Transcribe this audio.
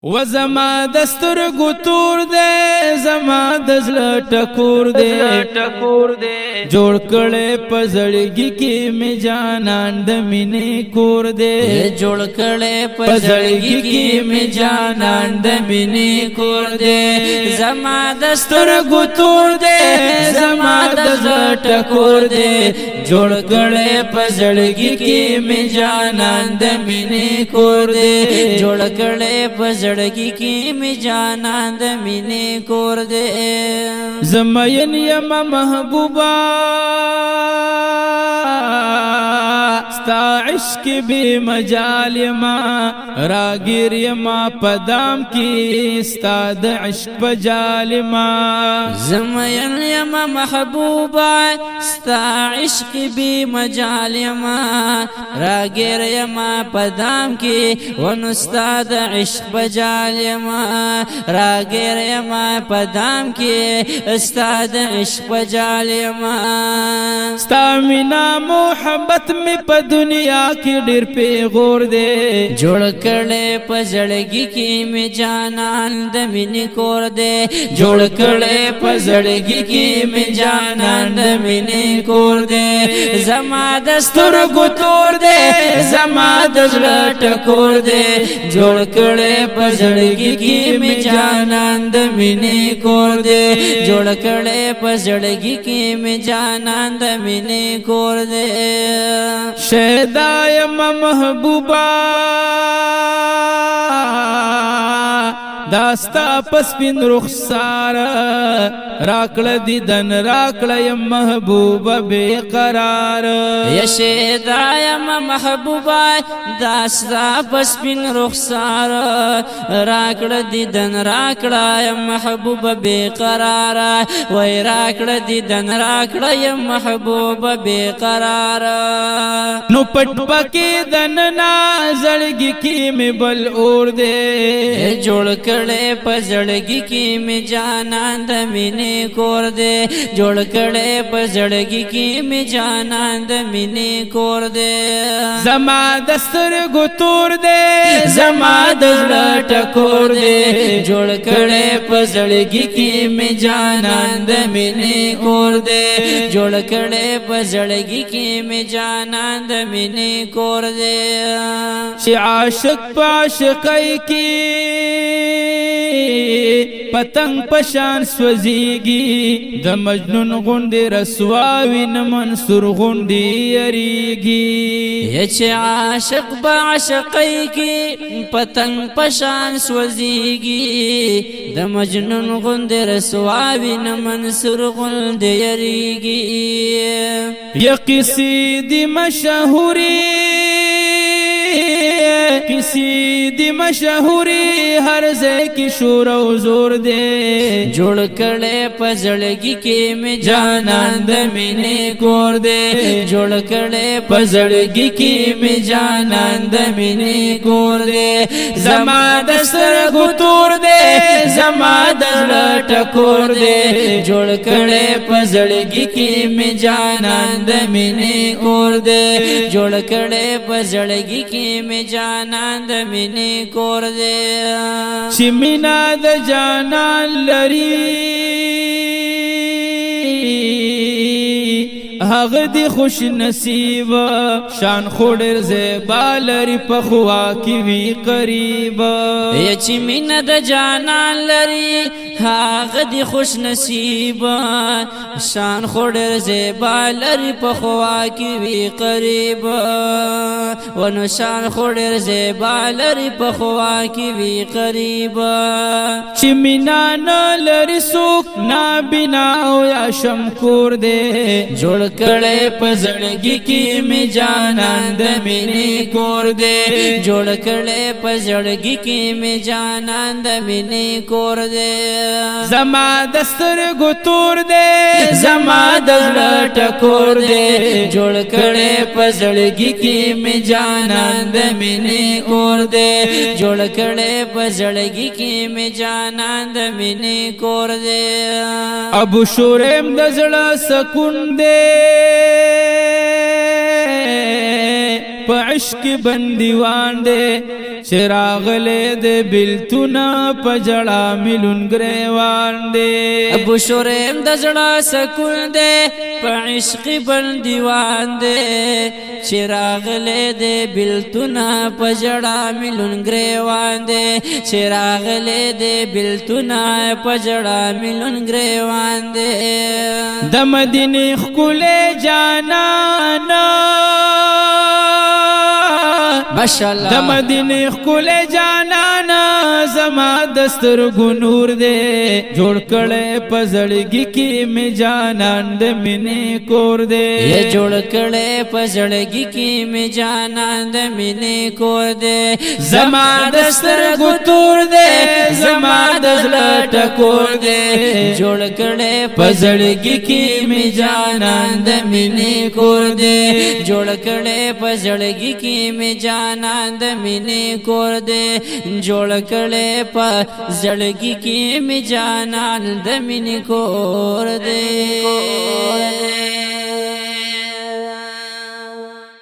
و زما دستر گتور دے زما دزل ٹکور دے جوڑ کڑے پزڑگی کی می جانان دمینی کور دے جوڑ کڑے پزڑگی کی می جانان دمینی کور دے زما دستر گتور دے زما دزل ٹکور دے جوڑ کڑے پزڑگی کی می جانان دمینی کور دے جوڑ کڑے پزڑگی کی می جانان دمینی کور دے زمین یما محبوبا ستا عشق بی مجال یما راگیر یما پدام کی ستا د عشق پجال یما زمین یما محبوبا ستا عشق بی مجال یما راگیر یما پدام کی ونستا د عشق پجال یما راگیر یما پدام کی استاد عشق پجال یما ستا مینا محبت می پا دنیا کی ډیر پیغور دے جوڑ کڑے پزڑگی کی می جانان دمینی کور دے جوڑ کڑے پزڑگی کی می جانان دمینی کور دے زما دستور گتور دے زما دزل ٹکور دے جوڑ کڑے پزڑگی کی می جانان دمینی کور دے جوڑ کڑے پزڑگی کی می جانان دمینی کور دے شیدا یما محبوبا داستا پسپین رخسار راکل دیدن راکل یم محبوبا بے قرار یشیدا یم محبوبا داستا پسپین رخسار راکل دیدن راکل یم محبوبا بے قرار وی راکل دیدن راکل یم محبوبا بے قرار نو پٹ پکی دننا زڑگی کی میں بل اور دے جوڑ کڑے پزڑگی کی می جانان دمینی کور دے جوڑ کڑے پزڑگی کی می جانان دمینی کور دے زما دستر گتور دے زما دزل ٹکور دے جوڑ کڑے پزڑگی کی می جانان دمینی کور دے جوڑ کڑے پزڑگی کی می جانان دمینی کور دے چی عاشق پاشقائی کی پتنگ پشان سوزیگی د مجنون غندی رسواوی نمنصور غندی یریگی یچ عاشق بعشقی کی پتنگ پشان سوزیگی د مجنون غندی رسواوی نمنصور غندی یریگی یقسی دی مشہوری کسی دی مشہوری ہر زے کی شور و زور دے جوڑ کڑے پزڑگی کی میں جانان دمینی کور دے جوڑ کڑے پزڑگی کی میں جانان دمینی کور دے زما دستر گتور دے زما دزل ٹکور دے جوڑ کڑے پزڑگی کی میں جانان دمینی کور دے جوڑ کڑے پزڑگی کی میں جانان دمینی کور دے چی مینا د جانان لری حق دی خوش نصیب شان خوڑر زیبا لری پخوا کی وی قریب یچی من د جانان لری حق دی خوش نصیب شان خوڑر زیبا لری پخوا کی وی قریب ونو شان خوڑر زیبا لری پخوا کی وی قریب چی مینا نا لری سوک نا بنا یا شمکور دے جوڑ کڑے پزڑگی کی می جانان دمینی کور دے جوڑ کڑے پزڑگی کی می جانان دمینی کور دے زما دستر گتور دے زما دزل ٹکور دے جوڑ کڑے پزڑگی کی می جانان دمینی کور دے جوڑ کڑے پزڑگی کی می جانان دمینی کور دے ابو شوریم دزل سکون دے عشق بندیوان دے چراغ لے دے بلتنا پجڑا ملن گریوان دے ابو شریم دزڑا سکون دے پا عشق بندیوان دے چراغ لے دے بلتنا پجڑا ملن گریوان دے چراغ لے دے بلتنا پجڑا ملن گریوان دے د مدینه خکولے جانانا ماشاءاللہ د مدینه خکولے جانانا زما دستر گنور دے جوڑ کڑے پزڑگی کی میں جانان د منے کور دے یہ جوڑ کڑے پزڑگی کی میں جانان د منے کور دے زما دستر گتور دے زما دزلٹ کور دے جوڑ کڑے پزڑگی کی میں جانان د منے کور دے جوڑ کڑے پزڑگی کی میں جانان د منے کور دے جوڑ کڑے پزڑگی کی میں جانان د منے کور دے